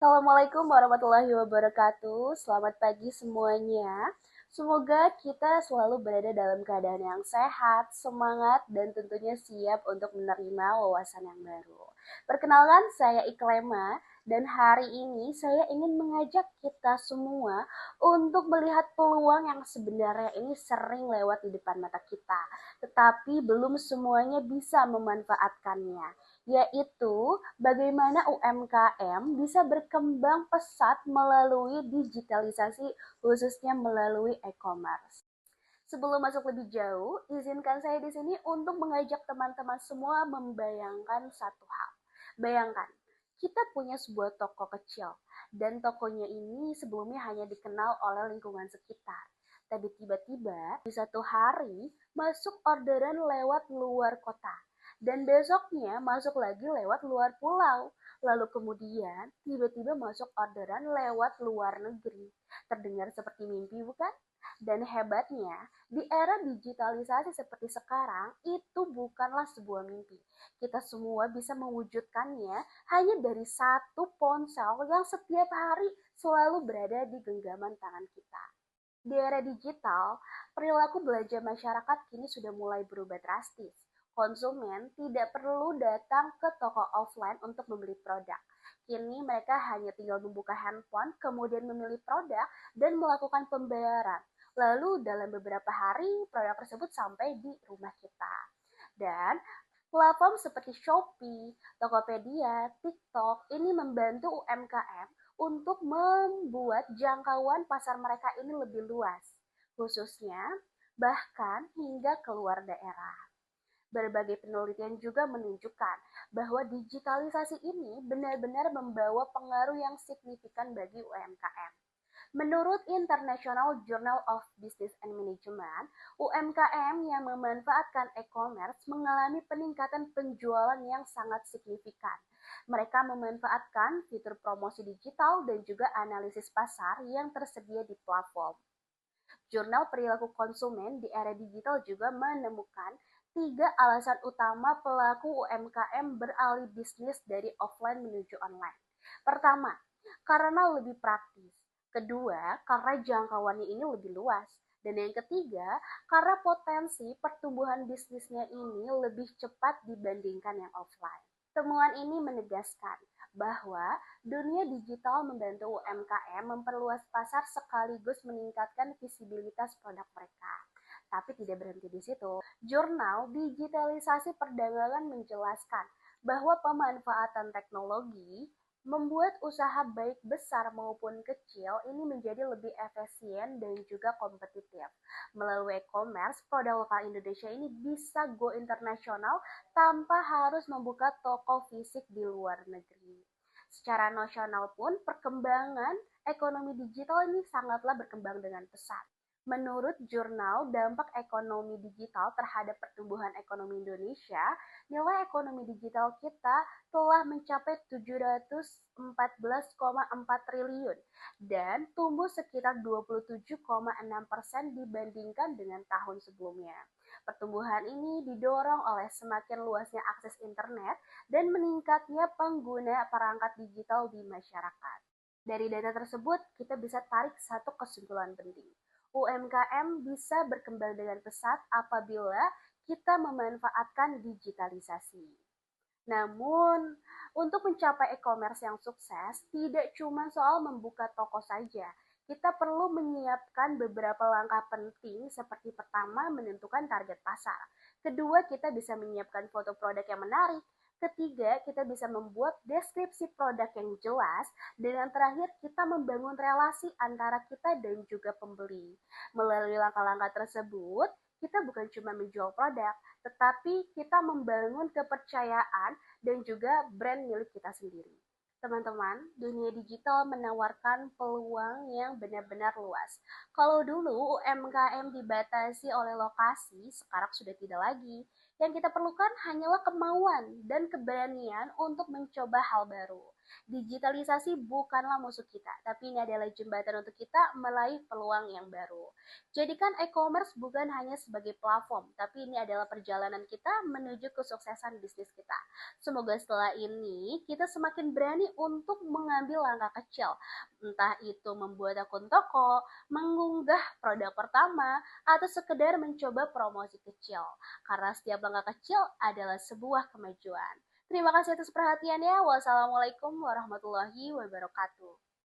Assalamualaikum warahmatullahi wabarakatuh. Selamat pagi semuanya. Semoga kita selalu berada dalam keadaan yang sehat, semangat, dan tentunya siap untuk menerima wawasan yang baru. Perkenalkan, saya Iklema, dan hari ini saya ingin mengajak kita semua untuk melihat peluang yang sebenarnya ini sering lewat di depan mata kita, tetapi belum semuanya bisa memanfaatkannya, yaitu bagaimana UMKM bisa berkembang pesat melalui digitalisasi, khususnya melalui e-commerce. Sebelum masuk lebih jauh, izinkan saya di sini untuk mengajak teman-teman semua membayangkan satu hal. Bayangkan, kita punya sebuah toko kecil, dan tokonya ini sebelumnya hanya dikenal oleh lingkungan sekitar. Tapi tiba-tiba di satu hari masuk orderan lewat luar kota, dan besoknya masuk lagi lewat luar pulau. Lalu kemudian tiba-tiba masuk orderan lewat luar negeri. Terdengar seperti mimpi, bukan? Dan hebatnya, di era digitalisasi seperti sekarang, itu bukanlah sebuah mimpi. Kita semua bisa mewujudkannya hanya dari satu ponsel yang setiap hari selalu berada di genggaman tangan kita. Di era digital, perilaku belanja masyarakat kini sudah mulai berubah drastis. Konsumen tidak perlu datang ke toko offline untuk membeli produk. Kini mereka hanya tinggal membuka handphone, kemudian memilih produk, dan melakukan pembayaran. Lalu dalam beberapa hari, produk tersebut sampai di rumah kita. Dan platform seperti Shopee, Tokopedia, TikTok ini membantu UMKM untuk membuat jangkauan pasar mereka ini lebih luas, khususnya bahkan hingga keluar daerah. Berbagai penelitian juga menunjukkan bahwa digitalisasi ini benar-benar membawa pengaruh yang signifikan bagi UMKM. Menurut International Journal of Business and Management, UMKM yang memanfaatkan e-commerce mengalami peningkatan penjualan yang sangat signifikan. Mereka memanfaatkan fitur promosi digital dan juga analisis pasar yang tersedia di platform. Jurnal Perilaku Konsumen di Era Digital juga menemukan 3 alasan utama pelaku UMKM beralih bisnis dari offline menuju online. Pertama, karena lebih praktis. Kedua, karena jangkauannya ini lebih luas. Dan yang ketiga, karena potensi pertumbuhan bisnisnya ini lebih cepat dibandingkan yang offline. Temuan ini menegaskan bahwa dunia digital membantu UMKM memperluas pasar sekaligus meningkatkan visibilitas produk mereka. Tapi tidak berhenti di situ. Jurnal Digitalisasi Perdagangan menjelaskan bahwa pemanfaatan teknologi membuat usaha baik besar maupun kecil ini menjadi lebih efisien dan juga kompetitif. Melalui e-commerce, produk lokal Indonesia ini bisa go internasional tanpa harus membuka toko fisik di luar negeri. Secara nasional pun, perkembangan ekonomi digital ini sangatlah berkembang dengan pesat. Menurut jurnal Dampak Ekonomi Digital terhadap Pertumbuhan Ekonomi Indonesia, nilai ekonomi digital kita telah mencapai 714,4 triliun dan tumbuh sekitar 27,6% dibandingkan dengan tahun sebelumnya. Pertumbuhan ini didorong oleh semakin luasnya akses internet dan meningkatnya pengguna perangkat digital di masyarakat. Dari data tersebut, kita bisa tarik satu kesimpulan penting. UMKM bisa berkembang dengan pesat apabila kita memanfaatkan digitalisasi. Namun, untuk mencapai e-commerce yang sukses, tidak cuma soal membuka toko saja. Kita perlu menyiapkan beberapa langkah penting seperti pertama, menentukan target pasar. Kedua, kita bisa menyiapkan foto produk yang menarik. Ketiga, kita bisa membuat deskripsi produk yang jelas. Dan yang terakhir, kita membangun relasi antara kita dan juga pembeli. Melalui langkah-langkah tersebut, kita bukan cuma menjual produk, tetapi kita membangun kepercayaan dan juga brand milik kita sendiri. Teman-teman, dunia digital menawarkan peluang yang benar-benar luas. Kalau dulu UMKM dibatasi oleh lokasi, sekarang sudah tidak lagi. Yang kita perlukan hanyalah kemauan dan keberanian untuk mencoba hal baru. Digitalisasi bukanlah musuh kita, tapi ini adalah jembatan untuk kita meraih peluang yang baru. Jadikan e-commerce bukan hanya sebagai platform, tapi ini adalah perjalanan kita menuju kesuksesan bisnis kita. Semoga setelah ini kita semakin berani untuk mengambil langkah kecil, entah itu membuat akun toko, mengunggah produk pertama, atau sekedar mencoba promosi kecil. Karena setiap langkah kecil adalah sebuah kemajuan. Terima kasih atas perhatiannya. Wassalamualaikum warahmatullahi wabarakatuh.